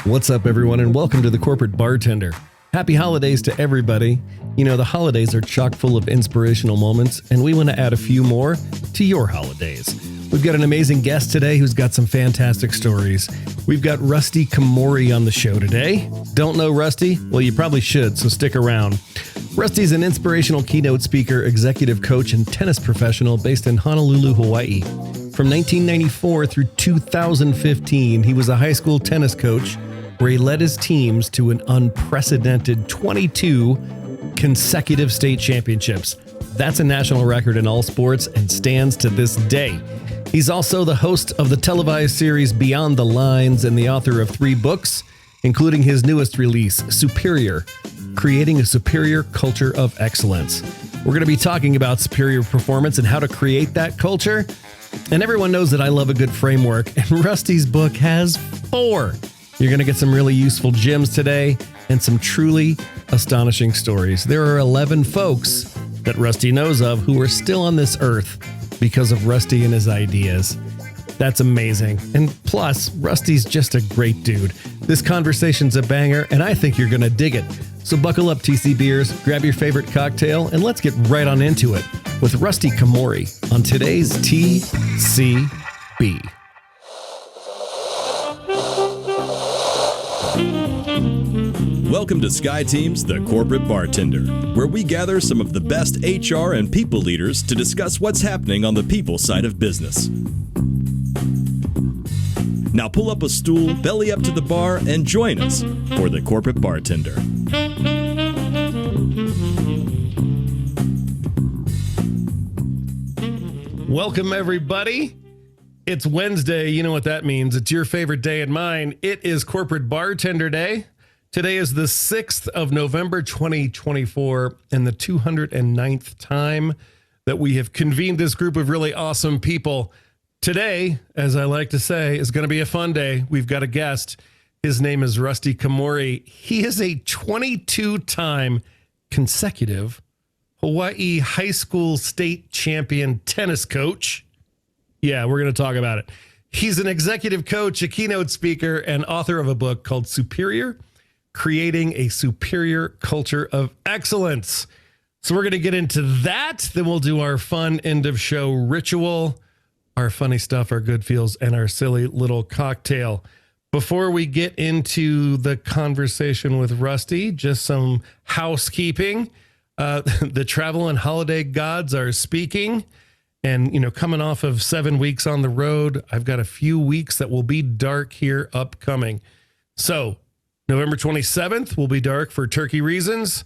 What's up, everyone, and welcome to the Corporate Bartender. Happy holidays to everybody. You know, the holidays are chock full of inspirational moments, and we want to add a few more to your holidays. We've got an amazing guest today who's got some fantastic stories. We've got Rusty Komori on the show today. Don't know Rusty? Well, you probably should, so stick around. Rusty's an inspirational keynote speaker, executive coach, and tennis professional based in Honolulu, Hawaii. From 1994 through 2015, he was a high school tennis coach where he led his teams to an unprecedented 22 consecutive state championships. That's a national record in all sports and stands to this day. He's also the host of the televised series Beyond the Lines and the author of 3 books, including his newest release, Superior, Creating a Superior Culture of Excellence. We're going to be talking about superior performance and how to create that culture. And everyone knows that I love a good framework, and Rusty's book has 4. You're going to get some really useful gems today and some truly astonishing stories. There are 11 folks that Rusty knows of who are still on this earth because of Rusty and his ideas. That's amazing. And plus, Rusty's just a great dude. This conversation's a banger, and I think you're going to dig it. So buckle up, TC Beers, grab your favorite cocktail, and let's get right on into it with Rusty Komori on today's TCB. Welcome to SkyTeam's The Corporate Bartender, where we gather some of the best HR and people leaders to discuss what's happening on the people side of business. Now pull up a stool, belly up to the bar, and join us for The Corporate Bartender. Welcome, everybody. It's Wednesday. You know what that means. It's your favorite day and mine. It is Corporate Bartender Day. Today is the 6th of November, 2024, and the 209th time that we have convened this group of really awesome people. Today, as I like to say, is going to be a fun day. We've got a guest. His name is Rusty Komori. He is a 22-time consecutive Hawaii high school state champion tennis coach. Yeah, we're going to talk about it. He's an executive coach, a keynote speaker, and author of a book called Superior, Creating a Superior Culture of Excellence. So we're going to get into that. Then we'll do our fun end of show ritual, our funny stuff, our good feels, and our silly little cocktail. Before we get into the conversation with Rusty, just some housekeeping. The travel and holiday gods are speaking. And, you know, coming off of 7 weeks on the road, I've got a few weeks that will be dark here upcoming. So November 27th will be dark for turkey reasons.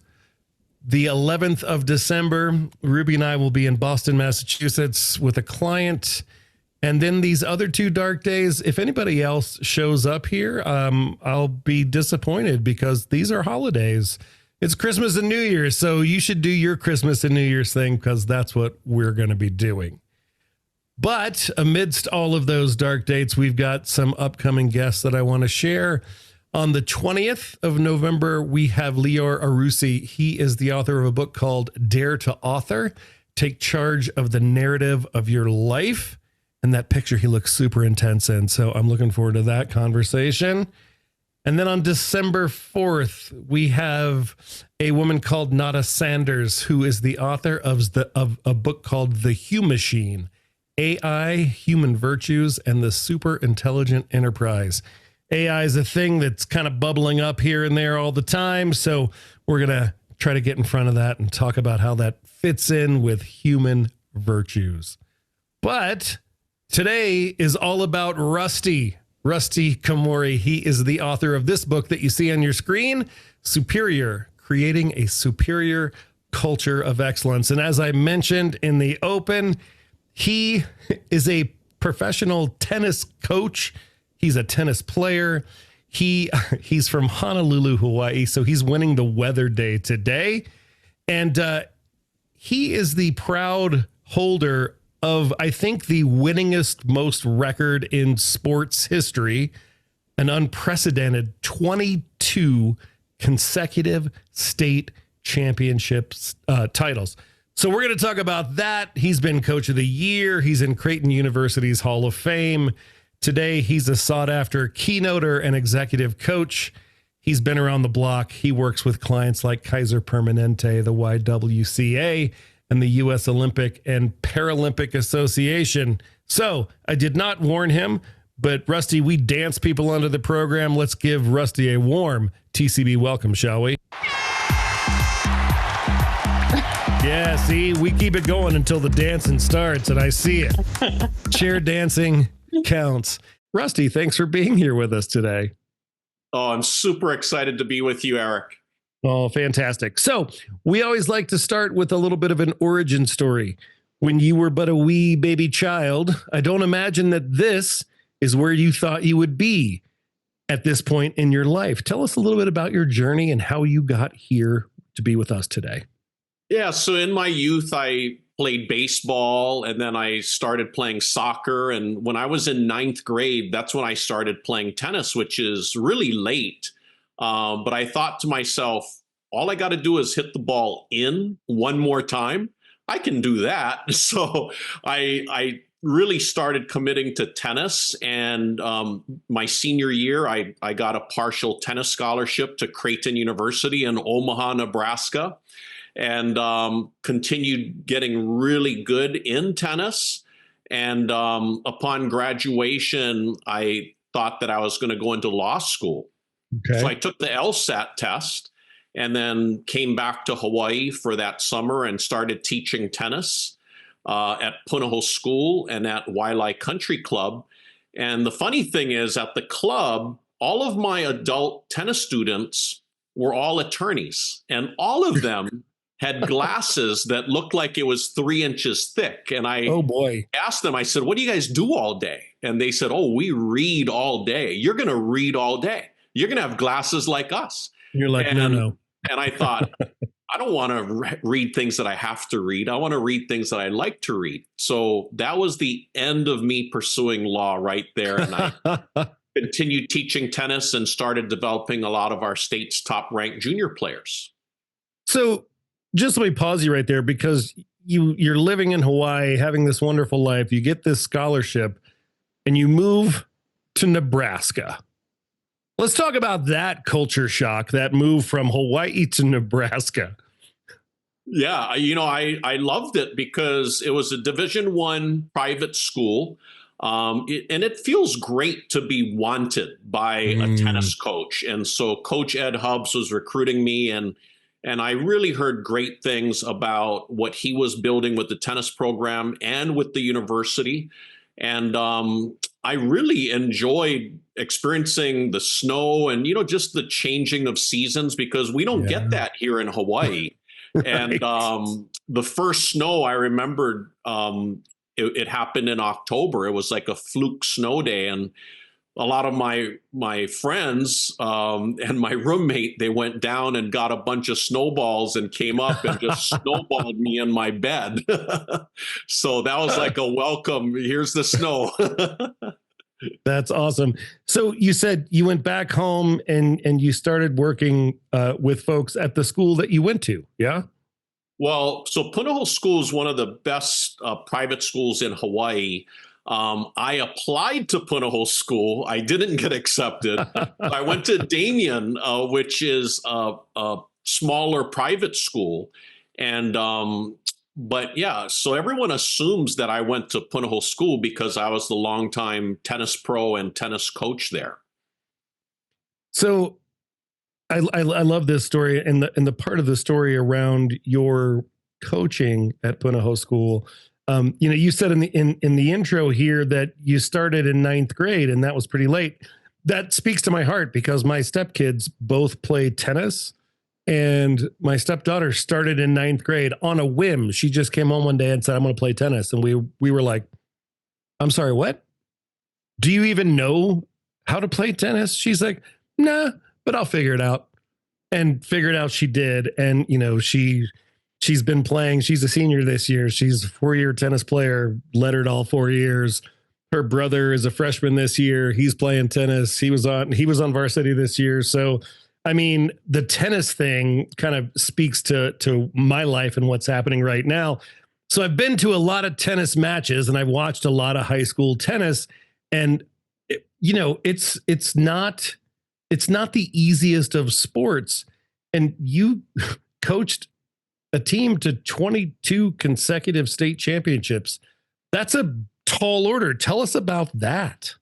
The 11th of December, Ruby and I will be in Boston, Massachusetts with a client. And then these other 2 dark days, if anybody else shows up here, I'll be disappointed because these are holidays. It's Christmas and New Year's, so you should do your Christmas and New Year's thing because that's what we're going to be doing. But amidst all of those dark dates, we've got some upcoming guests that I want to share. On the 20th of November, we have Lior Arusi. He is the author of a book called Dare to Author, Take Charge of the Narrative of Your Life. And that picture he looks super intense in. So I'm looking forward to that conversation. And then on December 4th, we have a woman called Nada Sanders, who is the author of a book called The Hugh Machine, AI, Human Virtues, and the Super Intelligent Enterprise. AI is a thing that's kind of bubbling up here and there all the time. So we're going to try to get in front of that and talk about how that fits in with human virtues. But today is all about Rusty Komori. He is the author of this book that you see on your screen, Superior, Creating a Superior Culture of Excellence. And as I mentioned in the open, he is a professional tennis coach. He's a tennis player. He's from Honolulu, Hawaii, so he's winning the weather day today. And he is the proud holder of, I think, the winningest most record in sports history, an unprecedented 22 consecutive state championships titles. So we're going to talk about that. He's been Coach of the Year. He's in Creighton University's Hall of Fame. Today, he's a sought-after keynoter and executive coach. He's been around the block. He works with clients like Kaiser Permanente, the YWCA, and the U.S. Olympic and Paralympic Association. So I did not warn him, but Rusty, we dance people onto the program. Let's give Rusty a warm TCB welcome, shall we? Yeah, see, we keep it going until the dancing starts, and I see it. Chair dancing counts. Rusty, thanks for being here with us today. Oh, I'm super excited to be with you, Eric. Oh, fantastic. So we always like to start with a little bit of an origin story. When you were but a wee baby child, I don't imagine that this is where you thought you would be at this point in your life. Tell us a little bit about your journey and how you got here to be with us today. Yeah, so in my youth, I played baseball, and then I started playing soccer. And when I was in ninth grade, that's when I started playing tennis, which is really late. But I thought to myself, all I got to do is hit the ball in one more time. I can do that. So I really started committing to tennis. And my senior year, I got a partial tennis scholarship to Creighton University in Omaha, Nebraska, and continued getting really good in tennis. And upon graduation, I thought that I was going to go into law school. Okay. So I took the LSAT test and then came back to Hawaii for that summer and started teaching tennis at Punahou School and at Wailai Country Club. And the funny thing is, at the club, all of my adult tennis students were all attorneys, and all of them had glasses that looked like it was 3 inches thick. And I asked them, I said, what do you guys do all day? And they said, oh, we read all day. You're going to read all day. You're going to have glasses like us. You're like, no. And I thought, I don't want to read things that I have to read. I want to read things that I like to read. So that was the end of me pursuing law right there. And I continued teaching tennis and started developing a lot of our state's top ranked junior players. So just let me pause you right there, because you're living in Hawaii, having this wonderful life. You get this scholarship and you move to Nebraska. Let's talk about that culture shock, that move from Hawaii to Nebraska. Yeah, I loved it because it was a Division I private school. And it feels great to be wanted by a tennis coach. And so Coach Ed Hubbs was recruiting me, and I really heard great things about what he was building with the tennis program and with the university. And I really enjoyed experiencing the snow and, just the changing of seasons, because we don't get that here in Hawaii. And the first snow I remembered, it happened in October. It was like a fluke snow day. And a lot of my friends and my roommate, they went down and got a bunch of snowballs and came up and just snowballed me in my bed. So that was like a welcome. Here's the snow. That's awesome. So you said you went back home and you started working with folks at the school that you went to. Yeah. Well, so Punahou School is one of the best private schools in Hawaii. I applied to Punahou School. I didn't get accepted. I went to Damien, which is a smaller private school. And but yeah, so everyone assumes that I went to Punahou School because I was the longtime tennis pro and tennis coach there. So I love this story, and the part of the story around your coaching at Punahou School. You said in the intro here that you started in ninth grade, and that was pretty late. That speaks to my heart, because my stepkids both play tennis, and my stepdaughter started in ninth grade on a whim. She just came home one day and said, I'm going to play tennis. And we were like, I'm sorry, what? Do you even know how to play tennis? She's like, nah, but I'll figure it out. And figured out she did. And, she's been playing. She's a senior this year. She's a 4-year tennis player, lettered all 4 years. Her brother is a freshman this year. He's playing tennis. He was on varsity this year. So, I mean, the tennis thing kind of speaks to my life and what's happening right now. So I've been to a lot of tennis matches, and I've watched a lot of high school tennis. And it's not the easiest of sports, and you coached a team to 22 consecutive state championships. That's a tall order. Tell us about that.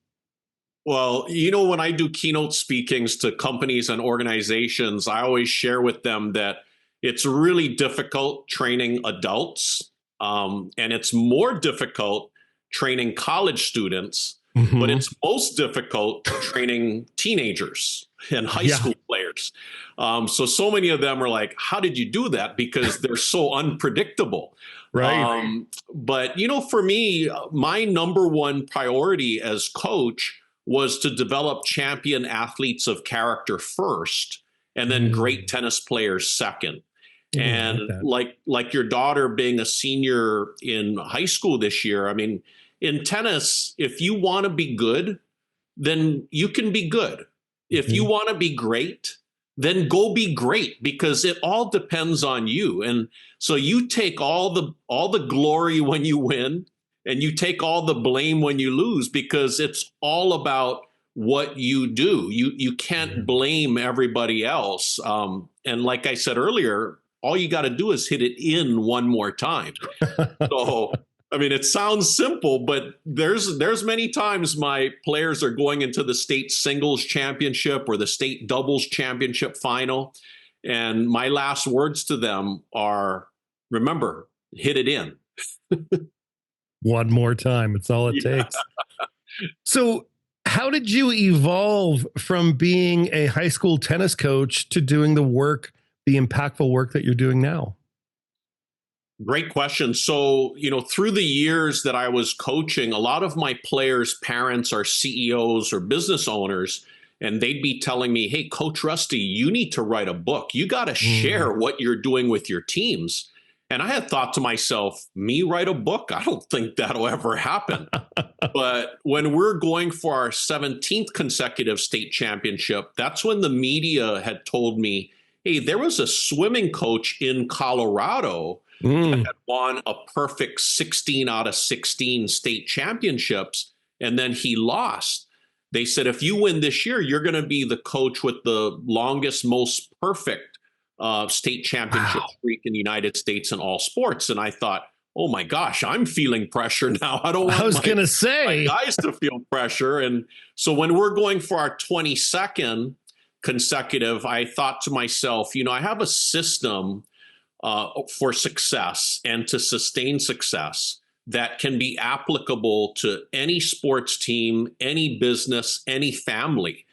Well, when I do keynote speakings to companies and organizations, I always share with them that it's really difficult training adults, and it's more difficult training college students, but it's most difficult training teenagers and high school players. So many of them are like, how did you do that? Because they're so unpredictable. Right. But, for me, my number one priority as coach was to develop champion athletes of character first, and then great tennis players second. And like your daughter being a senior in high school this year, I mean, in tennis, if you want to be good, then you can be good. If you want to be great, then go be great, because it all depends on you. And so you take all the glory when you win, and you take all the blame when you lose, because it's all about what you do. You can't blame everybody else. And like I said earlier, all you got to do is hit it in one more time. So, I mean, it sounds simple, but there's many times my players are going into the state singles championship or the state doubles championship final, and my last words to them are, remember, hit it in. One more time. It's all it takes. So how did you evolve from being a high school tennis coach to doing the impactful work that you're doing now? Great question. So, through the years that I was coaching, a lot of my players' parents are CEOs or business owners, and they'd be telling me, hey, Coach Rusty, you need to write a book. You got to share what you're doing with your teams. And I had thought to myself, me write a book? I don't think that'll ever happen. But when we're going for our 17th consecutive state championship, that's when the media had told me, hey, there was a swimming coach in Colorado that had won a perfect 16 out of 16 state championships, and then he lost. They said, if you win this year, you're going to be the coach with the longest, most perfect state championship streak in the United States in all sports. And I thought, oh my gosh, I'm feeling pressure now. I don't want my guys to feel pressure. And so when we're going for our 22nd consecutive, I thought to myself, I have a system for success and to sustain success that can be applicable to any sports team, any business, any family.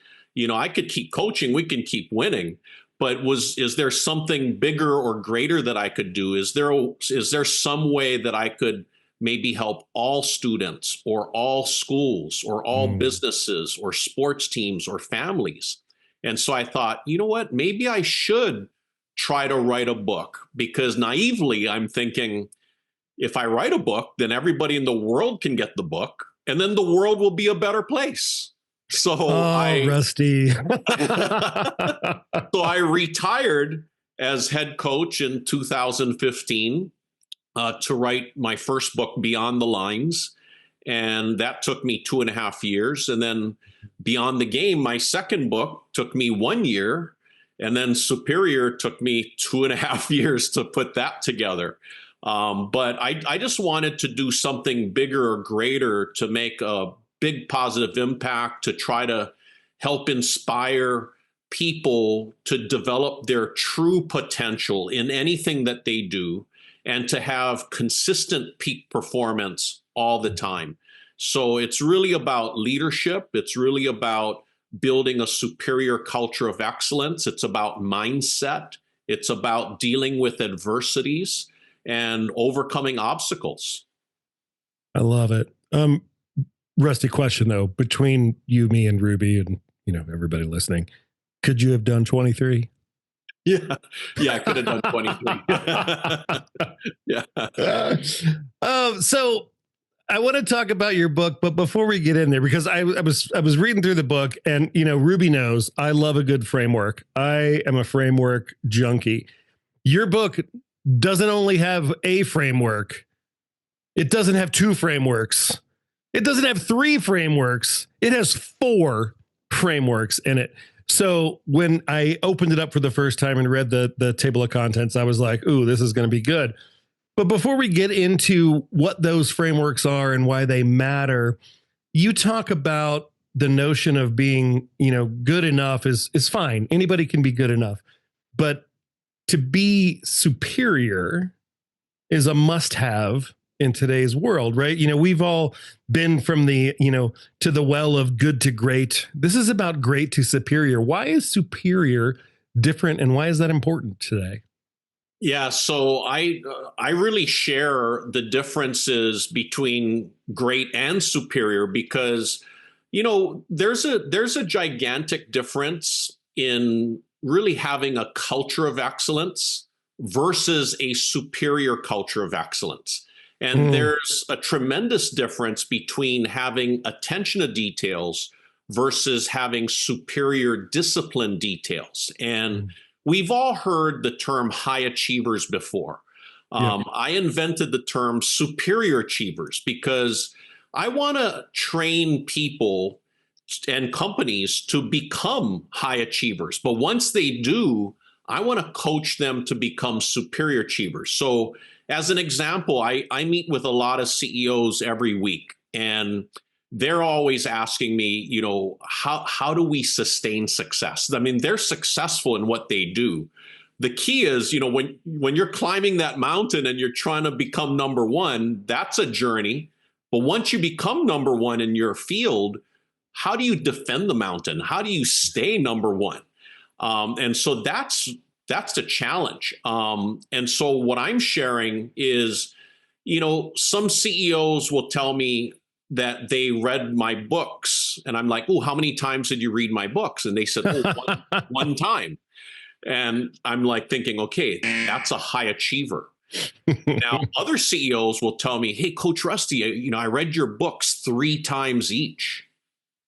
I could keep coaching, we can keep winning. But is there something bigger or greater that I could do? Is there some way that I could maybe help all students or all schools or all businesses or sports teams or families? And so I thought, you know what, maybe I should try to write a book, because naively I'm thinking, if I write a book, then everybody in the world can get the book, and then the world will be a better place. So Rusty. So I retired as head coach in 2015 to write my first book, Beyond the Lines. And that took me 2.5 years. And then Beyond the Game, my second book, took me 1 year. And then Superior took me 2.5 years to put that together. But I just wanted to do something bigger or greater, to make a big positive impact, to try to help inspire people to develop their true potential in anything that they do, and to have consistent peak performance all the time. So it's really about leadership. It's really about building a superior culture of excellence. It's about mindset. It's about dealing with adversities and overcoming obstacles. I love it. Rusty, question though, between you, me, and Ruby, and everybody listening, could you have done 23? Yeah, I could have done 23. Yeah. So I want to talk about your book, but before we get in there, because I was reading through the book, and Ruby knows I love a good framework. I am a framework junkie. Your book doesn't only have a framework; it doesn't have two frameworks. It doesn't have 3 frameworks. It has 4 frameworks in it. So when I opened it up for the first time and read the table of contents, I was like, ooh, this is going to be good. But before we get into what those frameworks are and why they matter, you talk about the notion of being, good enough is fine. Anybody can be good enough. But to be superior is a must-have in today's world, right? We've all been from the, to the well of good to great. This is about great to superior. Why is superior different, and why is that important today? Yeah, so I really share the differences between great and superior because there's a gigantic difference in really having a culture of excellence versus a superior culture of excellence. And there's a tremendous difference between having attention to details versus having superior discipline details. And we've all heard the term high achievers before. I invented the term superior achievers because I want to train people and companies to become high achievers. But once they do, I want to coach them to become superior achievers. So as an example, I meet with a lot of CEOs every week, and they're always asking me, how do we sustain success? I mean, they're successful in what they do. The key is, when you're climbing that mountain and you're trying to become number one, that's a journey. But once you become number one in your field, how do you defend the mountain? How do you stay number one? And so that's the challenge. And so what I'm sharing is, some CEOs will tell me that they read my books, and I'm like, oh, how many times did you read my books? And they said, one time. And I'm like thinking, okay, that's a high achiever. Now, other CEOs will tell me, hey, Coach Rusty, I read your books 3 times each.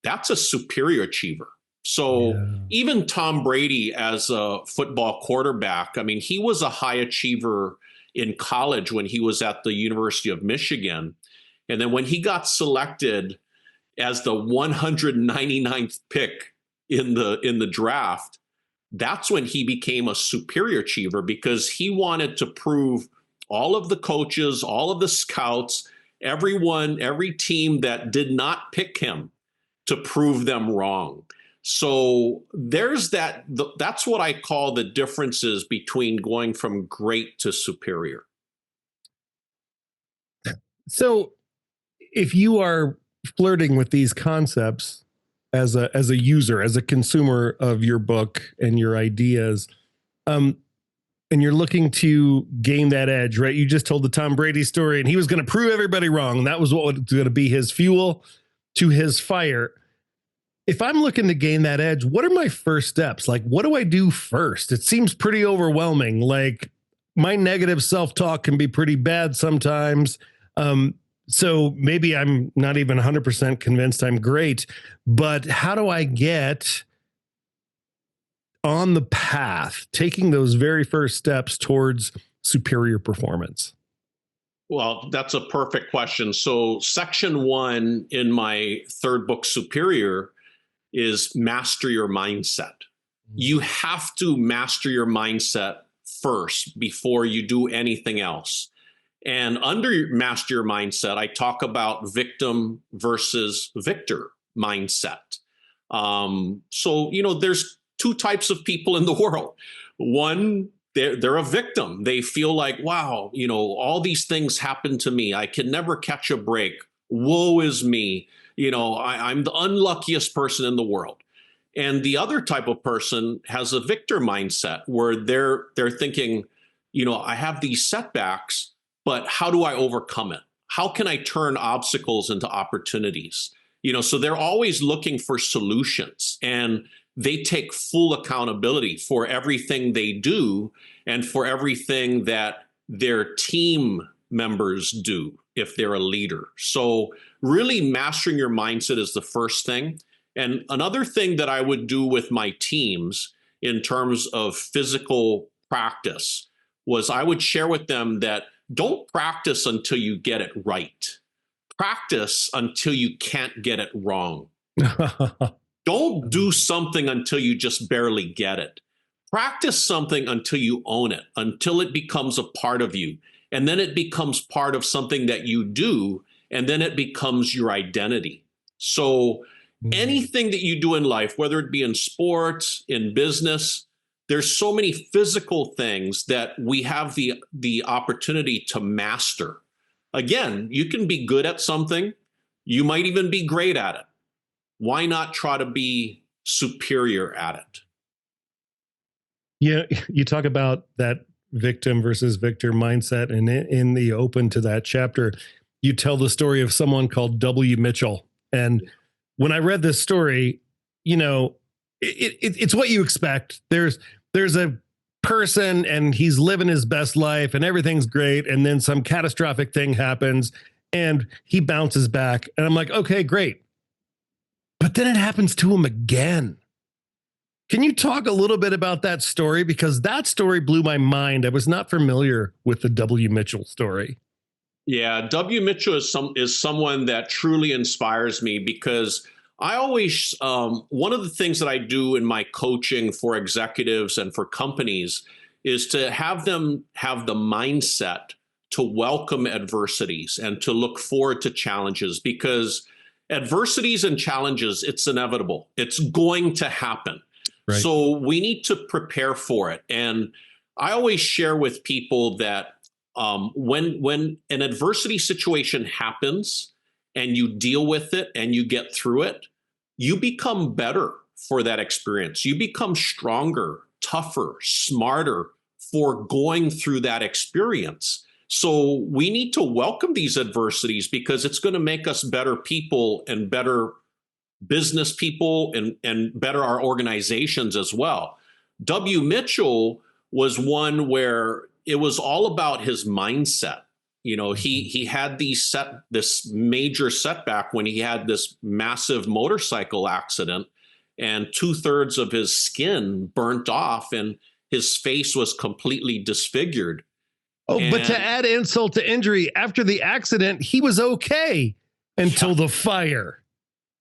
That's a superior achiever. So even Tom Brady as a football quarterback, I mean, he was a high achiever in college when he was at the University of Michigan. And then when he got selected as the 199th pick in the draft, that's when he became a superior achiever because he wanted to prove all of the coaches, all of the scouts, every team that did not pick him to prove them wrong. So there's that's what I call the differences between going from great to superior. So if you are flirting with these concepts as a user, as a consumer of your book and your ideas, and you're looking to gain that edge, right? You just told the Tom Brady story, and he was going to prove everybody wrong. And that was what was going to be his fuel to his fire. If I'm looking to gain that edge, what are my first steps? Like, what do I do first? It seems pretty overwhelming. Like, my negative self-talk can be pretty bad sometimes. So maybe I'm not even 100% convinced I'm great, but how do I get on the path, taking those very first steps towards superior performance? Well, that's a perfect question. So section 1 in my third book, Superior, is master your mindset. You have to master your mindset first before you do anything else. And under master your mindset, I talk about victim versus victor mindset. So, there's 2 types of people in the world. One, they're a victim. They feel like, wow, all these things happen to me. I can never catch a break. Woe is me. I'm the unluckiest person in the world. And the other type of person has a victor mindset where they're thinking, I have these setbacks, but how do I overcome it? How can I turn obstacles into opportunities? So they're always looking for solutions, and they take full accountability for everything they do and for everything that their team members do if they're a leader. So really mastering your mindset is the first thing. And another thing that I would do with my teams in terms of physical practice was I would share with them that don't practice until you get it right. practice until you can't get it wrong. Don't do something until you just barely get it. Practice something until you own it, until it becomes a part of you. And then it becomes part of something that you do, and then it becomes your identity. So anything that you do in life, whether it be in sports, in business, there's so many physical things that we have the opportunity to master. Again, you can be good at something. You might even be great at it. Why not try to be superior at it? Yeah, you talk about that victim versus victor mindset, and in the open to that chapter, you tell the story of someone called W. Mitchell. And when I read this story, it's what you expect. There's a person and he's living his best life and everything's great, and then some catastrophic thing happens and he bounces back, and I'm like, okay, great. But then it happens to him again. Can you talk a little bit about that story? Because that story blew my mind. I was not familiar with the W. Mitchell story. Yeah, W. Mitchell is someone that truly inspires me, because I always, one of the things that I do in my coaching for executives and for companies is to have them have the mindset to welcome adversities and to look forward to challenges, because adversities and challenges, it's inevitable. It's going to happen. Right. So we need to prepare for it. And I always share with people that when an adversity situation happens and you deal with it and you get through it, you become better for that experience. You become stronger, tougher, smarter for going through that experience. So we need to welcome these adversities, because it's going to make us better people and better business people and better our organizations as well. W. Mitchell was one where it was all about his mindset. He had this major setback when he had this massive motorcycle accident, and 2/3 of his skin burnt off and his face was completely disfigured. But to add insult to injury, after the accident, he was okay until the fire.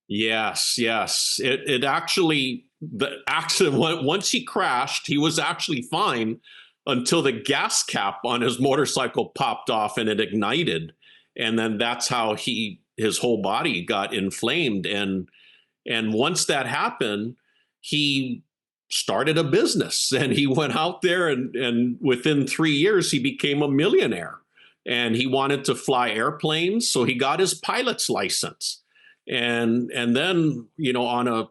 Yes. It actually, the accident, once he crashed, he was actually fine until the gas cap on his motorcycle popped off and it ignited. And then that's how his whole body got inflamed. And once that happened, he started a business and he went out there and within 3 years, he became a millionaire, and he wanted to fly airplanes. So he got his pilot's license. And then, on a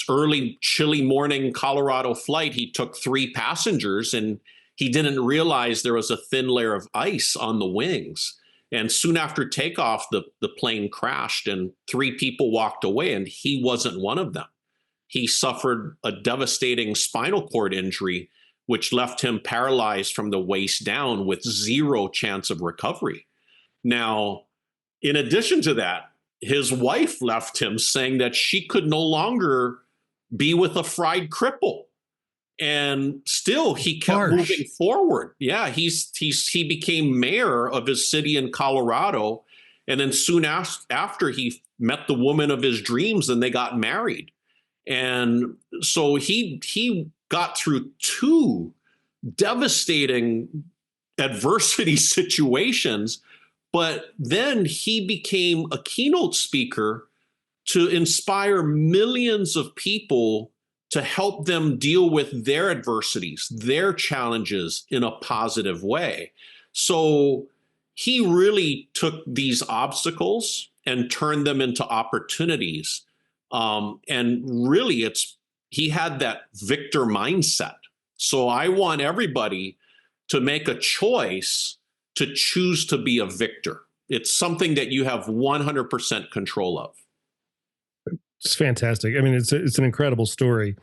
early chilly morning Colorado flight, he took 3 passengers, and he didn't realize there was a thin layer of ice on the wings. And soon after takeoff, the plane crashed and 3 people walked away, and he wasn't one of them. He suffered a devastating spinal cord injury, which left him paralyzed from the waist down with 0 chance of recovery. Now, in addition to that, his wife left him, saying that she could no longer be with a fried cripple. And still, he kept moving forward. Yeah, he became mayor of his city in Colorado. And then soon after, he met the woman of his dreams and they got married. And so he got through 2 devastating adversity situations. But then he became a keynote speaker to inspire millions of people to help them deal with their adversities, their challenges in a positive way. So he really took these obstacles and turned them into opportunities. And really, he had that victor mindset. So I want everybody to make a choice to choose to be a victor. It's something that you have 100% control of. It's fantastic. I mean, it's an incredible story.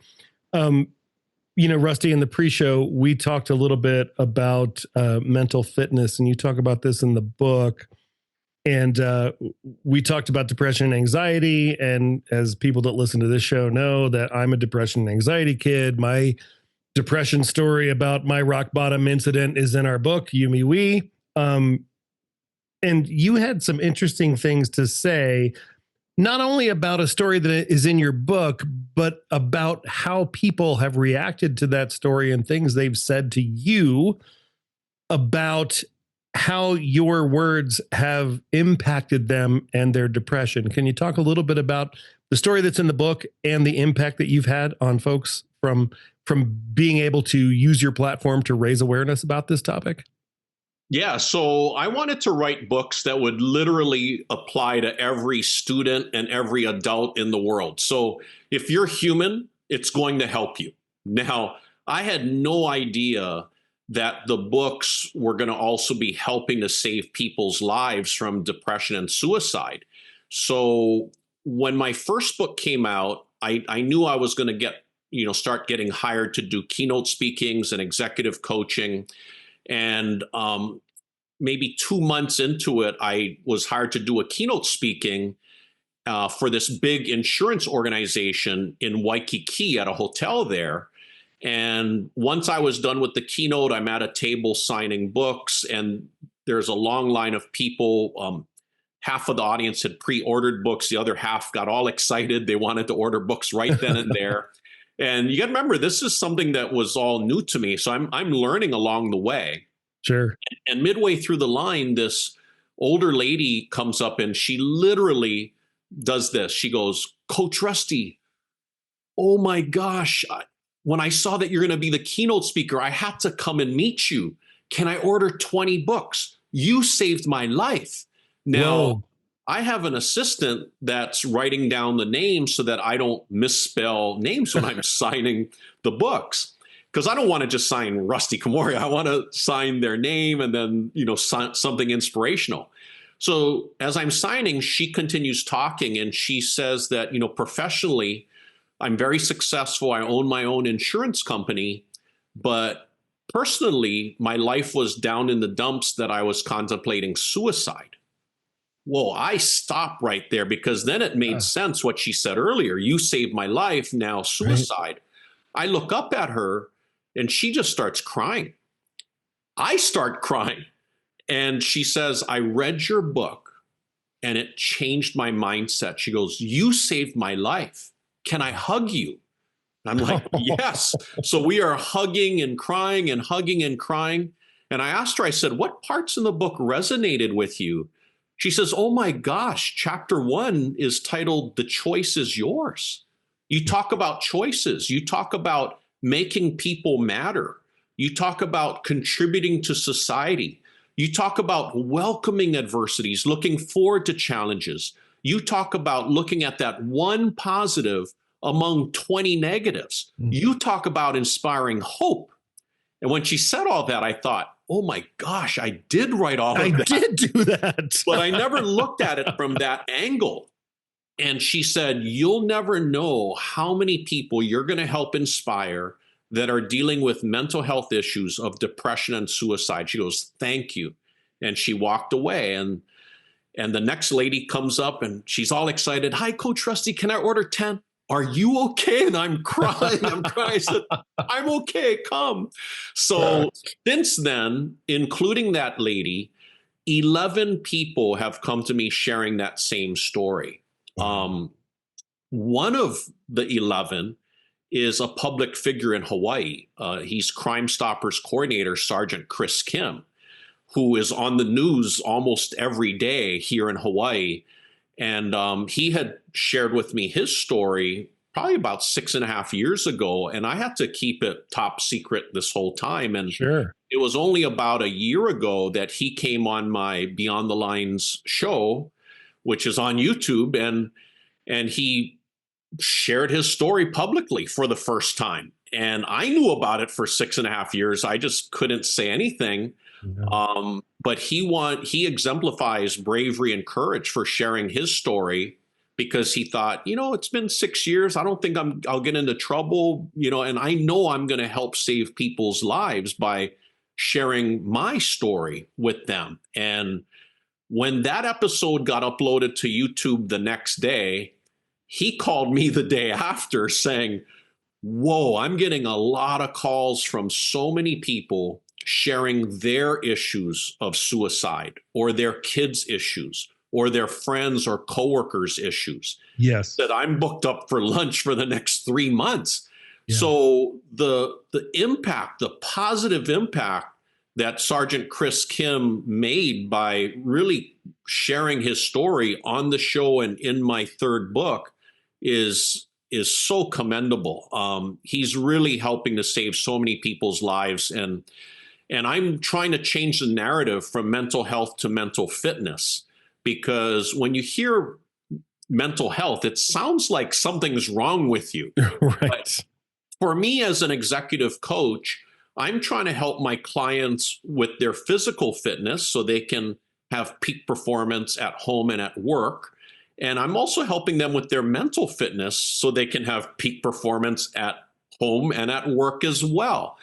Rusty, in the pre-show, we talked a little bit about mental fitness, and you talk about this in the book. And we talked about depression and anxiety. And as people that listen to this show know, that I'm a depression and anxiety kid. My depression story about my rock bottom incident is in our book, You, Me, We. And you had some interesting things to say, not only about a story that is in your book, but about how people have reacted to that story and things they've said to you about how your words have impacted them and their depression. Can you talk a little bit about the story that's in the book and the impact that you've had on folks from being able to use your platform to raise awareness about this topic? Yeah, so I wanted to write books that would literally apply to every student and every adult in the world. So if you're human, it's going to help you. Now, I had no idea that the books were going to also be helping to save people's lives from depression and suicide. So when my first book came out, I knew I was going to start getting hired to do keynote speakings and executive coaching. And maybe 2 months into it, I was hired to do a keynote speaking for this big insurance organization in Waikiki at a hotel there. And once I was done with the keynote, I'm at a table signing books, and there's a long line of people. Half of the audience had pre-ordered books. The other half got all excited. They wanted to order books right then and there. And you got to remember, this is something that was all new to me. So I'm learning along the way. Sure. And midway through the line, this older lady comes up and she literally does this. She goes, "Coach Rusty, oh my gosh, when I saw that you're going to be the keynote speaker, I had to come and meet you. Can I order 20 books? You saved my life." Now, Whoa. I have an assistant that's writing down the names so that I don't misspell names when I'm signing the books. Because I don't want to just sign Rusty Komori. I want to sign their name and then, something inspirational. So as I'm signing, she continues talking and she says that, professionally, I'm very successful. I own my own insurance company, but personally, my life was down in the dumps that I was contemplating suicide. Well, I stopped right there because then it made sense what she said earlier. You saved my life, now suicide. Right. I look up at her and she just starts crying. I start crying. And she says, "I read your book and it changed my mindset." She goes, "You saved my life. Can I hug you?" And I'm like, "Yes." So we are hugging and crying and hugging and crying. And I asked her, I said, "What parts in the book resonated with you?" She says, "Oh my gosh, chapter 1 is titled 'The Choice is Yours.' You talk about choices. You talk about making people matter. You talk about contributing to society. You talk about welcoming adversities, looking forward to challenges. You talk about looking at that one positive among 20 negatives. You talk about inspiring hope." And when she said all that, I thought, oh my gosh, I did write all of that. I did do that. But I never looked at it from that angle. And she said, "You'll never know how many people you're going to help inspire that are dealing with mental health issues of depression and suicide." She goes, "Thank you." And she walked away. And the next lady comes up and she's all excited. "Hi, Coach Rusty, can I order 10? Are you okay?" And I'm crying. I said, "I'm okay, come." So since then, including that lady, 11 people have come to me sharing that same story. One of the 11 is a public figure in Hawaii. He's Crime Stoppers coordinator, Sergeant Chris Kim, who is on the news almost every day here in Hawaii. And he had shared with me his story probably about 6.5 years ago, and I had to keep it top secret this whole time. And Sure. It was only about a year ago that he came on my Beyond the Lines show, which is on YouTube, and he shared his story publicly for the first time. And I knew about it for 6.5 years. I just couldn't say anything. No. But he exemplifies bravery and courage for sharing his story, because he thought, it's been 6 years. I don't think I'll get into trouble, and I know I'm going to help save people's lives by sharing my story with them. And when that episode got uploaded to YouTube the next day, he called me the day after saying, "Whoa, I'm getting a lot of calls from so many people sharing their issues of suicide or their kids' issues or their friends or coworkers' issues. Yes. That I'm booked up for lunch for the next 3 months. Yeah. So the impact, the positive impact that Sergeant Chris Kim made by really sharing his story on the show and in my third book is so commendable. He's really helping to save so many people's lives, and I'm trying to change the narrative from mental health to mental fitness, because when you hear mental health, it sounds like something's wrong with you. Right. But for me as an executive coach, I'm trying to help my clients with their physical fitness so they can have peak performance at home and at work. And I'm also helping them with their mental fitness so they can have peak performance at home and at work as well.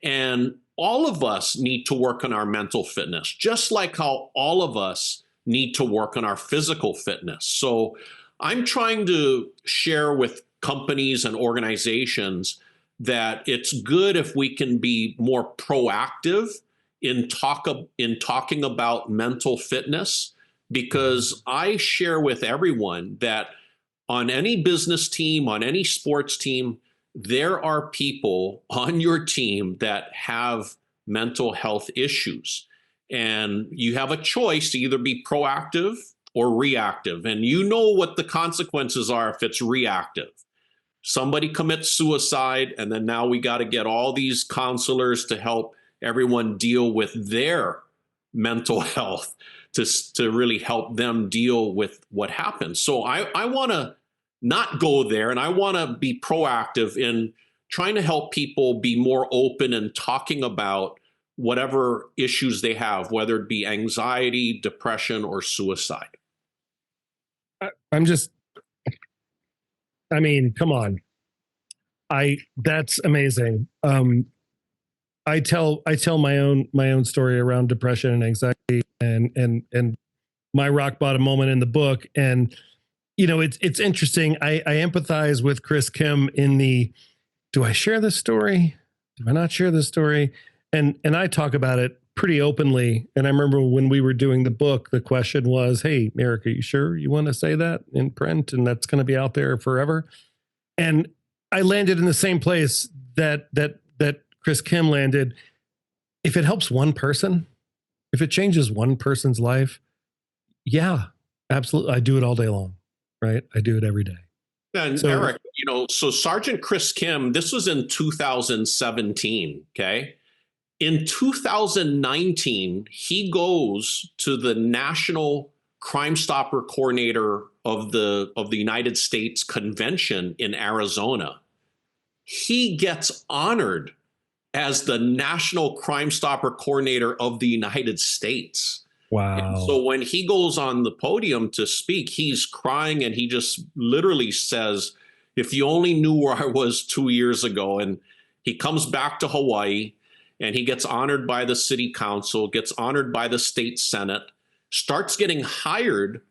And all of us need to work on our mental fitness, just like how all of us need to work on our physical fitness. So I'm trying to share with companies and organizations that it's good if we can be more proactive in talking about mental fitness, because I share with everyone that on any business team, on any sports team, there are people on your team that have mental health issues. And you have a choice to either be proactive or reactive. And you know what the consequences are if it's reactive. Somebody commits suicide, and then now we got to get all these counselors to help everyone deal with their mental health to really help them deal with what happened. So I want to not go there, and I want to be proactive in trying to help people be more open and talking about whatever issues they have, whether it be anxiety, depression, or suicide. I mean, come on. That's amazing. I tell my own story around depression and anxiety and my rock bottom moment in the book. And, you know, it's interesting. I empathize with Chris Kim in the, do I share this story? Do I not share this story? And I talk about it pretty openly. And I remember when we were doing the book, the question was, hey, Eric, are you sure you want to say that in print and that's going to be out there forever? And I landed in the same place that Chris Kim landed. If it helps one person, if it changes one person's life, yeah, absolutely. I do it all day long, right? I do it every day. And Eric, you know, so Sergeant Chris Kim, this was in 2017, okay? In 2019, he goes to the National Crime Stopper Coordinator of the United States Convention in Arizona. He gets honored as the National Crime Stopper Coordinator of the United States. Wow. And so when he goes on the podium to speak, he's crying and he just literally says, if you only knew where I was 2 years ago. And he comes back to Hawaii and he gets honored by the city council, gets honored by the state senate, starts getting hired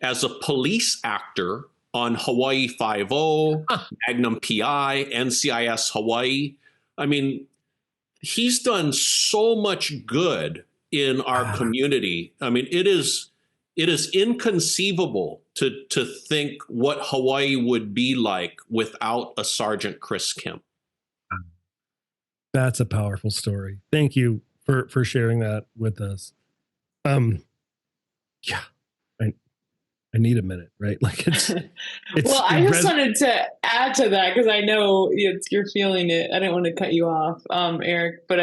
as a police actor on Hawaii Five-0, Magnum PI, NCIS Hawaii. I mean, he's done so much good in our community. I mean, it is inconceivable to think what Hawaii would be like without a Sergeant Chris Kim. That's a powerful story. Thank you for sharing that with us. Yeah, I need a minute, right? Like it's well, I just wanted to add to that because I know you're feeling it. I didn't want to cut you off, Eric, but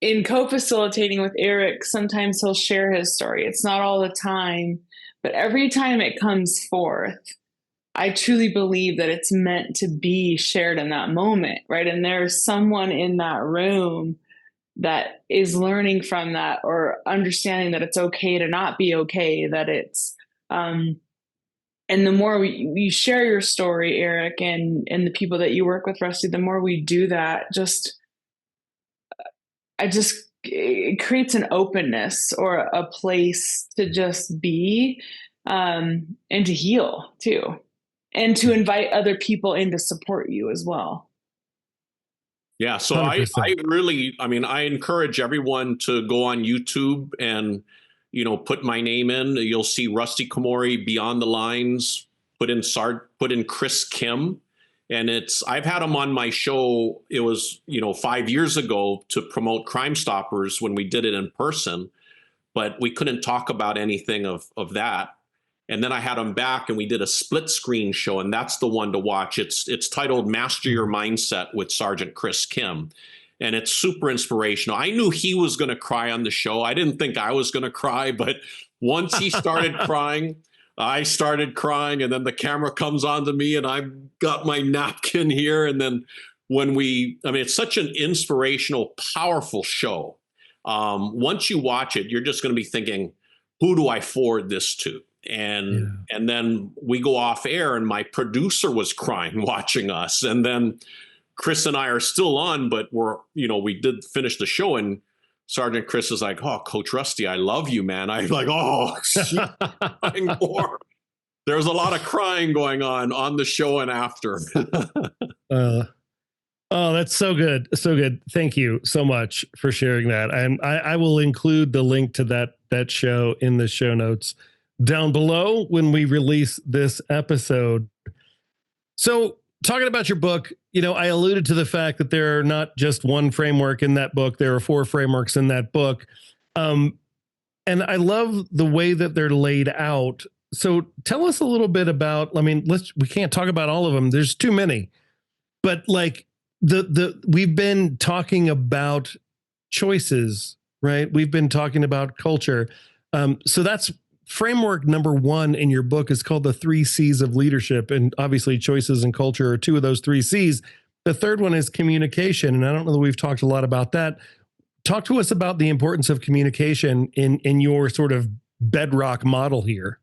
in co-facilitating with Eric, sometimes he'll share his story. It's not all the time, but every time it comes forth, I truly believe that it's meant to be shared in that moment, right? And there's someone in that room that is learning from that or understanding that it's okay to not be okay, that it's, and the more you share your story, Eric, and the people that you work with, Rusty, the more we do that, it creates an openness or a place to just be, and to heal too, and to invite other people in to support you as well. Yeah. So 100%. I encourage everyone to go on YouTube and, put my name in. You'll see Rusty Komori, Beyond the Lines, put in Chris Kim. And I've had him on my show. It was, 5 years ago to promote Crime Stoppers when we did it in person, but we couldn't talk about anything of that. And then I had him back and we did a split screen show, and that's the one to watch. It's titled Master Your Mindset with Sergeant Chris Kim. And it's super inspirational. I knew he was going to cry on the show. I didn't think I was going to cry, but once he started crying, I started crying, and then the camera comes on to me and I've got my napkin here. And then it's such an inspirational, powerful show. Once you watch it, you're just going to be thinking, who do I forward this to? And then we go off air and my producer was crying watching us. And then Chris and I are still on, but we did finish the show, and Sergeant Chris is like, "Oh, Coach Rusty, I love you, man." I'm like, "Oh, crying more." There's a lot of crying going on the show and after. Oh, that's so good. So good. Thank you so much for sharing that. And I will include the link to that show in the show notes down below when we release this episode. So talking about your book, I alluded to the fact that there are not just one framework in that book. There are 4 frameworks in that book. And I love the way that they're laid out. So tell us a little bit about, we can't talk about all of them. There's too many, but we've been talking about choices, right? We've been talking about culture. So that's framework number 1 in your book is called the 3 C's of leadership. And obviously choices and culture are 2 of those 3 C's. The third one is communication. And I don't know that we've talked a lot about that. Talk to us about the importance of communication in your sort of bedrock model here.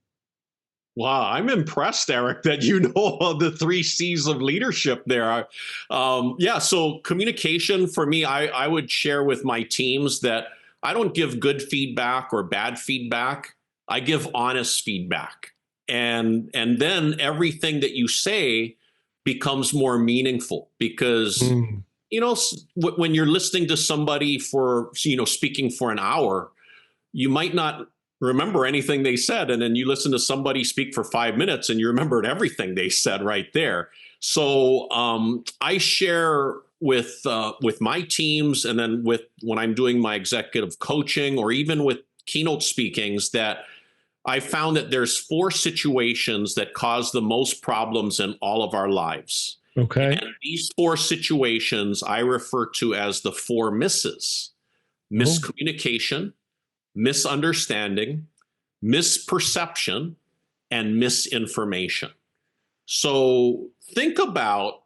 Wow, I'm impressed, Eric, that you know the 3 C's of leadership there. So communication for me, I would share with my teams that I don't give good feedback or bad feedback. I give honest feedback. And then everything that you say becomes more meaningful because, when you're listening to somebody for, speaking for an hour, you might not remember anything they said. And then you listen to somebody speak for 5 minutes and you remembered everything they said right there. So I share with my teams, and then when I'm doing my executive coaching or even with keynote speakings, that I found that there's 4 situations that cause the most problems in all of our lives. Okay. And these 4 situations I refer to as the 4 misses: miscommunication, misunderstanding, misperception, and misinformation. So think about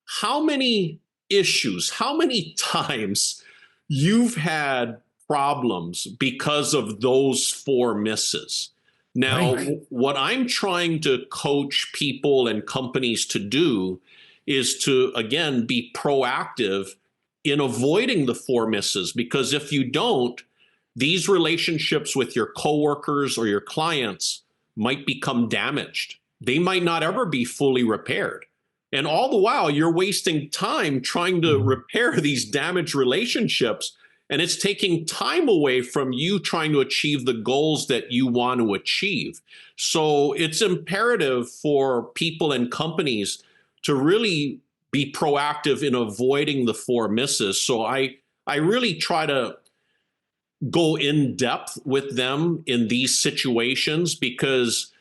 how many issues, how many times you've had problems because of those 4 misses. Now, what I'm trying to coach people and companies to do is to, again, be proactive in avoiding the 4 misses, because if you don't, these relationships with your coworkers or your clients might become damaged. They might not ever be fully repaired. And all the while, you're wasting time trying to repair these damaged relationships. And it's taking time away from you trying to achieve the goals that you want to achieve. So it's imperative for people and companies to really be proactive in avoiding the 4 misses. So I really try to go in depth with them in these situations, because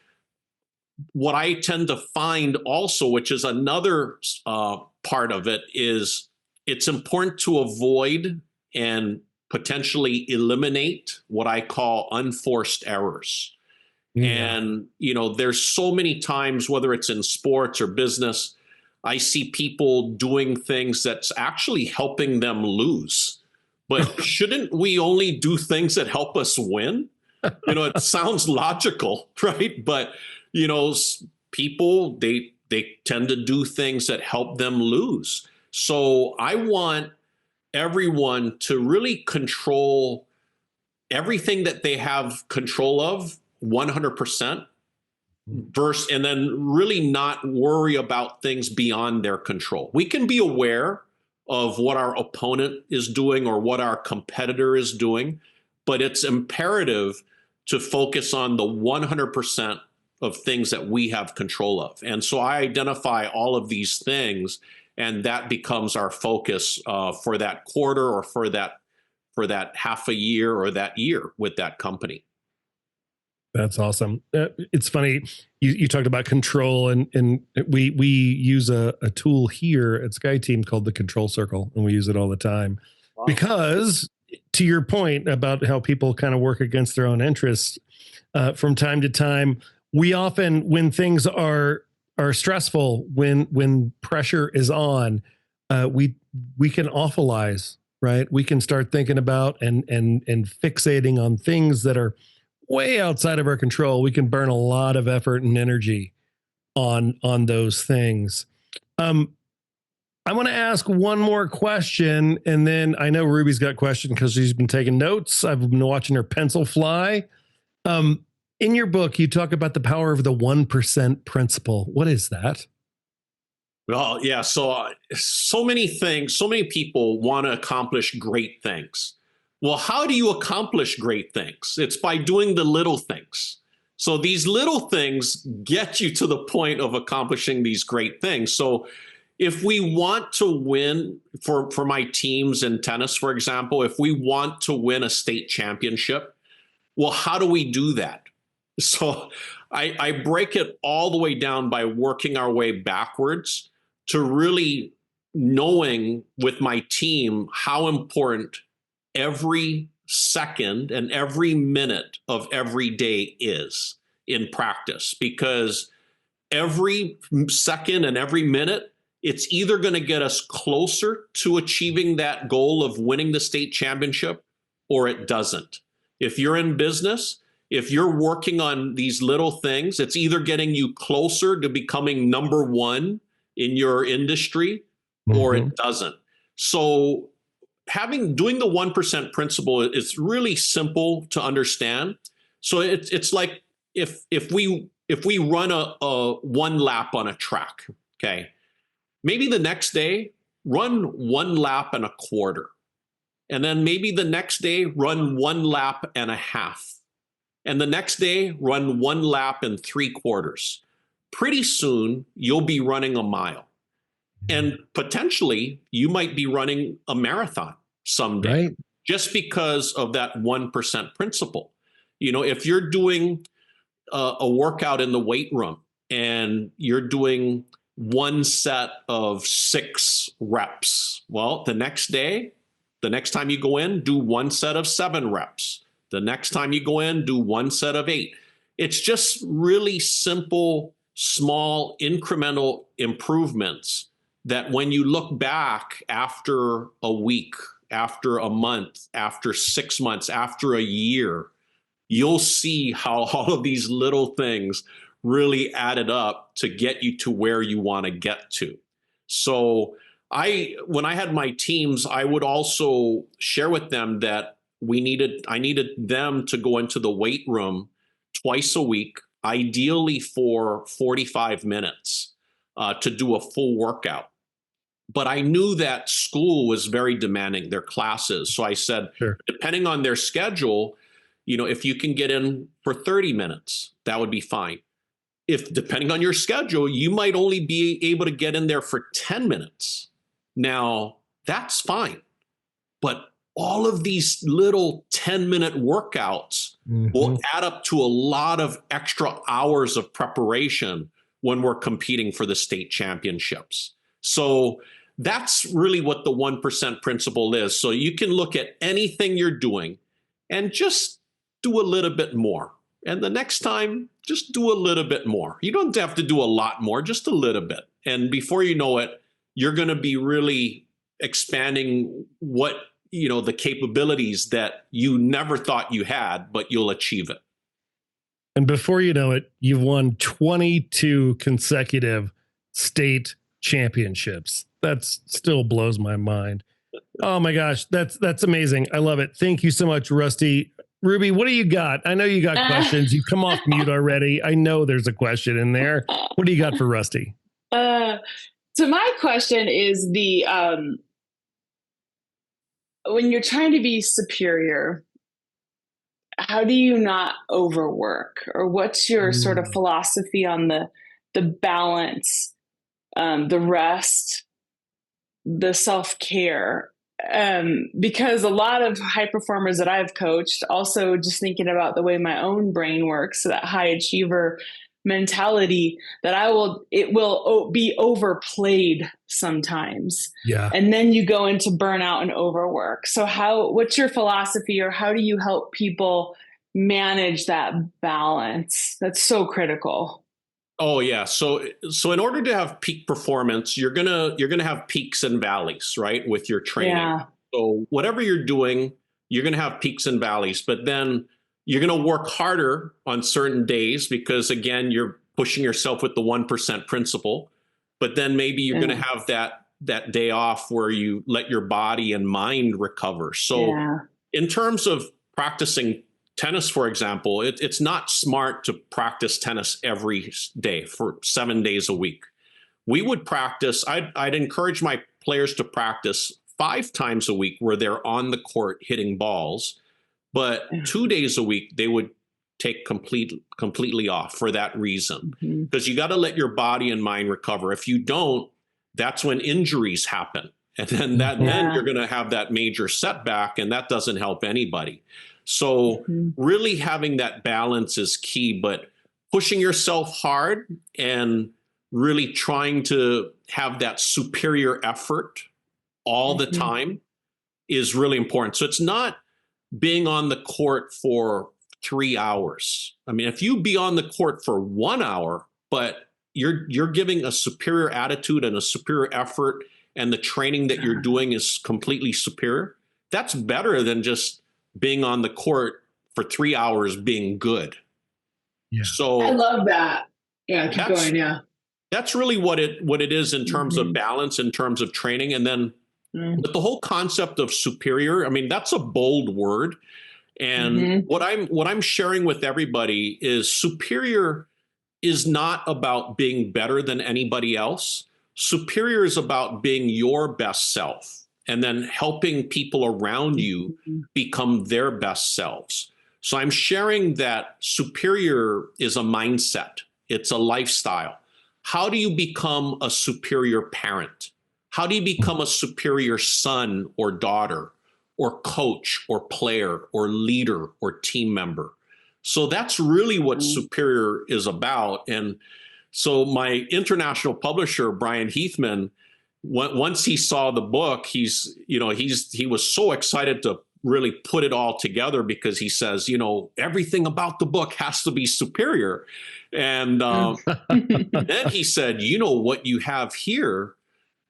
what I tend to find also, which is another part of it, is it's important to avoid and potentially eliminate what I call unforced errors. And, there's so many times, whether it's in sports or business, I see people doing things that's actually helping them lose. But shouldn't we only do things that help us win? It sounds logical, right? But, people, they tend to do things that help them lose. So I want everyone to really control everything that they have control of 100%, and then really not worry about things beyond their control. We can be aware of what our opponent is doing or what our competitor is doing, but it's imperative to focus on the 100% of things that we have control of. And so I identify all of these things, and that becomes our focus for that quarter or for that half a year or that year with that company. That's awesome. It's funny. You talked about control, and we use a tool here at SkyTeam called the Control Circle, and we use it all the time. Wow. Because to your point about how people kind of work against their own interests, from time to time, we often, when things are stressful, when pressure is on, we can awfulize, right? We can start thinking about and fixating on things that are way outside of our control. We can burn a lot of effort and energy on those things. I want to ask one more question, and then I know Ruby's got a question because she's been taking notes. I've been watching her pencil fly. In your book, you talk about the power of the 1% principle. What is that? Well, yeah. So many things, so many people want to accomplish great things. Well, how do you accomplish great things? It's by doing the little things. So these little things get you to the point of accomplishing these great things. So if we want to win, for my teams in tennis, for example, if we want to win a state championship, well, how do we do that? So I break it all the way down by working our way backwards to really knowing with my team how important every second and every minute of every day is in practice, because every second and every minute, it's either going to get us closer to achieving that goal of winning the state championship or it doesn't. If you're in business, if you're working on these little things, it's either getting you closer to becoming number one in your industry or it doesn't. So doing the 1% principle is really simple to understand. So it's like if we run a one lap on a track, okay, maybe the next day run one lap and a quarter, and then maybe the next day run one lap and a half, and the next day run one lap and 3/4. Pretty soon you'll be running a mile. And potentially, you might be running a marathon someday, right? Just because of that 1% principle. You know, if you're doing a workout in the weight room and you're doing one set of 6 reps, well, the next time you go in, do one set of 7 reps. The next time you go in, do one set of 8. It's just really simple, small, incremental improvements that when you look back after a week, after a month, after 6 months, after a year, you'll see how all of these little things really added up to get you to where you want to get to. So when I had my teams, I would also share with them that I needed them to go into the weight room twice a week, ideally for 45 minutes to do a full workout. But I knew that school was very demanding, their classes. So I said, sure, depending on their schedule, you know, if you can get in for 30 minutes, that would be fine. If depending on your schedule, you might only be able to get in there for 10 minutes. Now, that's fine. But all of these little 10-minute workouts will add up to a lot of extra hours of preparation when we're competing for the state championships. So that's really what the 1% principle is. So you can look at anything you're doing and just do a little bit more. And the next time, just do a little bit more. You don't have to do a lot more, just a little bit. And before you know it, you're going to be really expanding the capabilities that you never thought you had, but you'll achieve it. And before you know it, you've won 22 consecutive state championships. That still blows my mind. Oh my gosh, that's amazing. I love it. Thank you so much, Rusty. Ruby, what do you got? I know you got questions. You've come off mute already. I know there's a question in there. What do you got for Rusty? So my question is the when you're trying to be superior, how do you not overwork? Or what's your sort of philosophy on the balance, the rest, the self-care? Because a lot of high performers that I've coached, also just thinking about the way my own brain works, that high achiever mentality, that it will be overplayed sometimes. Yeah. And then you go into burnout and overwork. So what's your philosophy, or how do you help people manage that balance? That's so critical. Oh yeah. So in order to have peak performance, you're gonna have peaks and valleys, right? With your training. Yeah. So whatever you're doing, you're gonna have peaks and valleys, but then you're gonna work harder on certain days because again, you're pushing yourself with the 1% principle. But then maybe you're gonna have that day off where you let your body and mind recover. So in terms of practicing tennis, for example, it's not smart to practice tennis every day for 7 days a week. We would practice, I'd encourage my players to practice 5 times a week where they're on the court hitting balls, but 2 days a week they would take completely off for that reason. Because you got to let your body and mind recover. If you don't, that's when injuries happen. And then then you're going to have that major setback, and that doesn't help anybody. So really having that balance is key, but pushing yourself hard and really trying to have that superior effort all the time is really important. So it's not being on the court for 3 hours. I mean, if you be on the court for 1 hour, but you're giving a superior attitude and a superior effort, and the training that you're doing is completely superior, that's better than just being on the court for 3 hours being good. Yeah. So I love that. Yeah, keep going. Yeah. That's really what it is in terms of balance, in terms of training. And then but the whole concept of superior, I mean, that's a bold word. And what I'm sharing with everybody is superior is not about being better than anybody else. Superior is about being your best self and then helping people around you become their best selves. So I'm sharing that superior is a mindset. It's a lifestyle. How do you become a superior parent? How do you become a superior son or daughter or coach or player or leader or team member? So that's really what superior is about. And so my international publisher, Brian Heathman, once he saw the book, he was so excited to really put it all together because he says, everything about the book has to be superior. And then he said, what you have here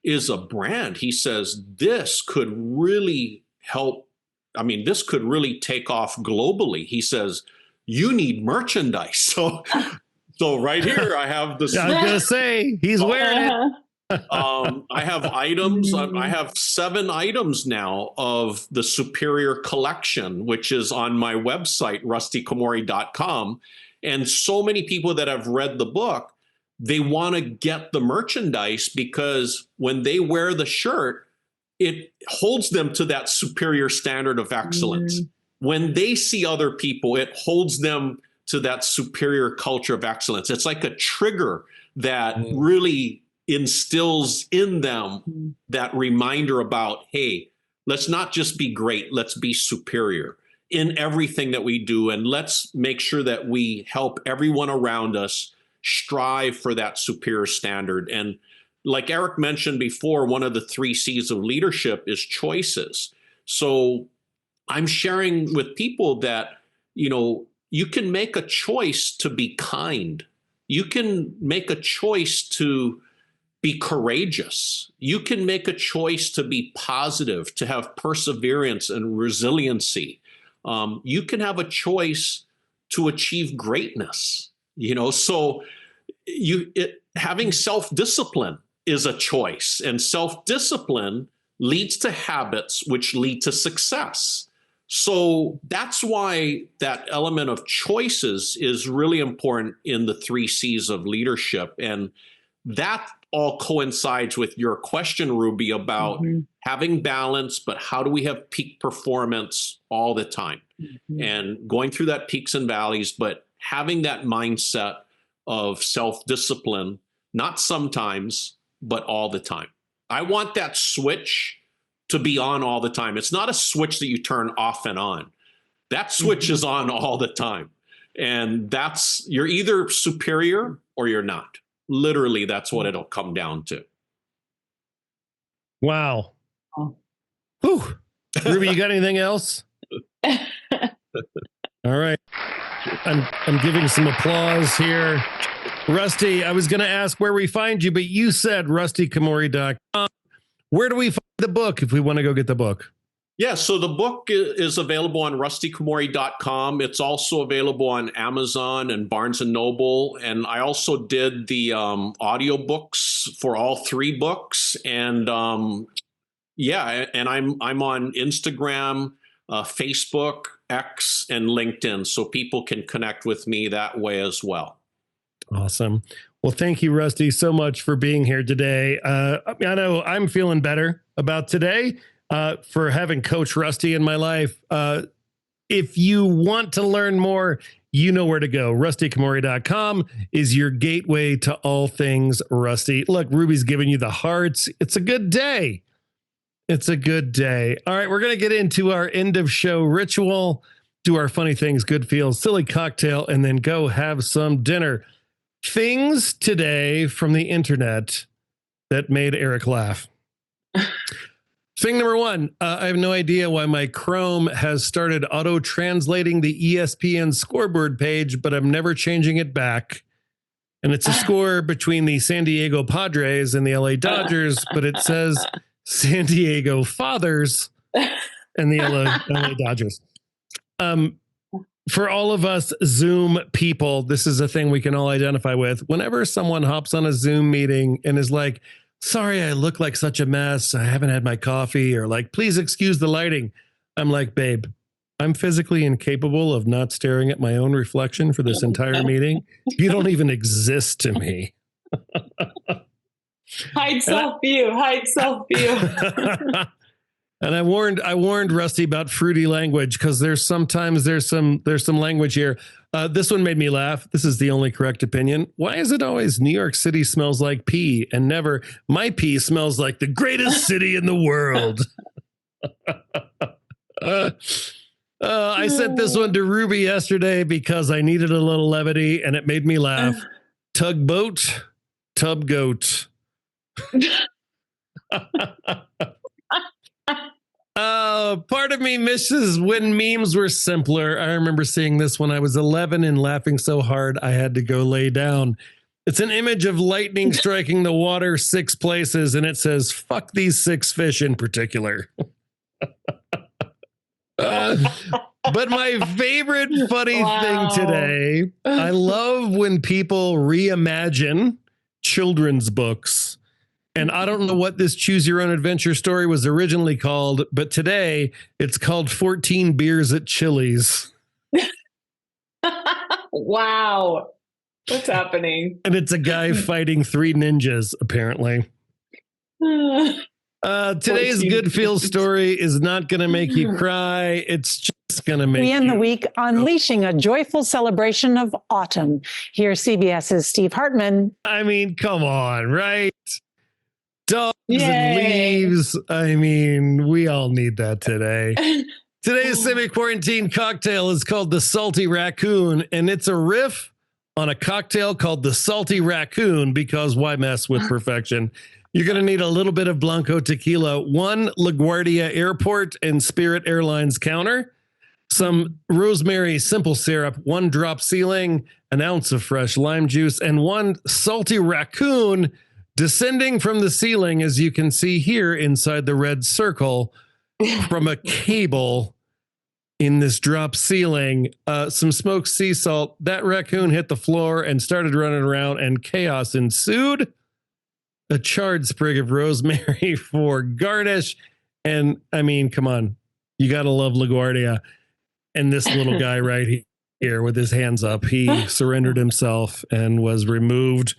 is a brand. He says, this could really help. I mean, this could really take off globally. He says, you need merchandise. So right here, I have this. I was going to say, he's wearing it. I have items. I have 7 items now of the Superior Collection, which is on my website, rustykomori.com. And so many people that have read the book, they want to get the merchandise because when they wear the shirt, it holds them to that superior standard of excellence. When they see other people, it holds them to that superior culture of excellence. It's like a trigger that really instills in them that reminder about, hey, let's not just be great, let's be superior in everything that we do. And let's make sure that we help everyone around us strive for that superior standard. And like Eric mentioned before, one of the 3 C's of leadership is choices. So I'm sharing with people that, you can make a choice to be kind. You can make a choice to be courageous. You can make a choice to be positive, to have perseverance and resiliency. You can have a choice to achieve greatness. So having self-discipline is a choice, and self-discipline leads to habits which lead to success. So that's why that element of choices is really important in the 3 C's of leadership. And that all coincides with your question, Ruby, about having balance, but how do we have peak performance all the time? And going through that peaks and valleys, but having that mindset of self-discipline, not sometimes, but all the time. I want that switch to be on all the time. It's not a switch that you turn off and on. That switch is on all the time. And you're either superior or you're not. Literally, that's what it'll come down to. Wow. Whew. Ruby, you got anything else? All right. I'm giving some applause here. Rusty, I was going to ask where we find you, but you said rustykomori.com. Where do we find the book if we want to go get the book? Yeah, so the book is available on rustykomori.com. It's also available on Amazon and Barnes & Noble. And I also did the audiobooks for all 3 books. And I'm on Instagram, Facebook, X, and LinkedIn, so people can connect with me that way as well. Awesome. Well, thank you, Rusty, so much for being here today. I know I'm feeling better about today for having Coach Rusty in my life. If you want to learn more, you know where to go. rustykomori.com is your gateway to all things Rusty. Look, Ruby's giving you the hearts. It's a good day. It's a good day. All right, we're going to get into our end of show ritual, do our funny things, good feels, silly cocktail, and then go have some dinner. Things today from the internet that made Eric laugh. Thing number 1, I have no idea why my Chrome has started auto-translating the ESPN scoreboard page, but I'm never changing it back. And it's a score between the San Diego Padres and the LA Dodgers, but it says San Diego Fathers and the LA Dodgers. For all of us Zoom people, this is a thing we can all identify with. Whenever someone hops on a Zoom meeting and is like, sorry, I look like such a mess, I haven't had my coffee, or like, please excuse the lighting. I'm like, babe, I'm physically incapable of not staring at my own reflection for this entire meeting. You don't even exist to me. Hide self-view. And I warned Rusty about fruity language because there's some language here. This one made me laugh. This is the only correct opinion. Why is it always New York City smells like pee and never my pee smells like the greatest city in the world? I sent this one to Ruby yesterday because I needed a little levity and it made me laugh. Tugboat, tub goat. Part of me misses when memes were simpler. I remember seeing this when I was 11 and laughing so hard I had to go lay down. It's an image of lightning striking the water 6 places, and it says, fuck these 6 fish in particular. But my favorite funny thing today, I love when people reimagine children's books. And I don't know what this Choose Your Own Adventure story was originally called, but today it's called 14 Beers at Chili's. Wow. What's happening? And it's a guy fighting 3 ninjas, apparently. Today's good feel story is not going to make you cry. It's just going to make we end you the week unleashing a joyful celebration of autumn. Here's CBS's Steve Hartman. I mean, come on, right? Dogs Yay. and leaves. I mean, we all need that today. Today's semi-quarantine cocktail is called the Salty Raccoon, and it's a riff on a cocktail called the Salty Raccoon because why mess with perfection? You're going to need a little bit of Blanco tequila, 1 LaGuardia Airport and Spirit Airlines counter, some rosemary simple syrup, 1 drop ceiling, an ounce of fresh lime juice, and 1 salty raccoon descending from the ceiling, as you can see here inside the red circle, from a cable in this drop ceiling. Some smoked sea salt. That raccoon hit the floor and started running around, and chaos ensued. A charred sprig of rosemary for garnish. And I mean, come on, you got to love LaGuardia. And this little guy right here with his hands up, he surrendered himself and was removed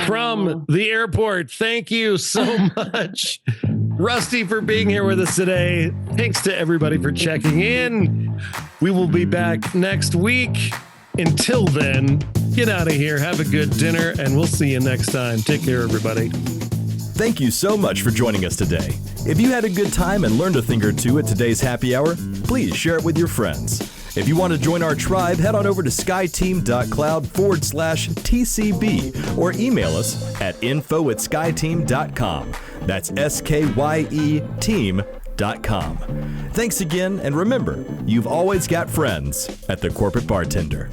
from the airport. Thank you so much, Rusty, for being here with us today. Thanks to everybody for checking in. We will be back next week. Until then, get out of here, have a good dinner, and we'll see you next time. Take care, everybody. Thank you so much for joining us today. If you had a good time and learned a thing or two at today's happy hour, please share it with your friends. If you want to join our tribe, head on over to skyeteam.cloud/TCB or email us at info@skyeteam.com. That's SKYE team.com. Thanks again, and remember, you've always got friends at the Corporate Bartender.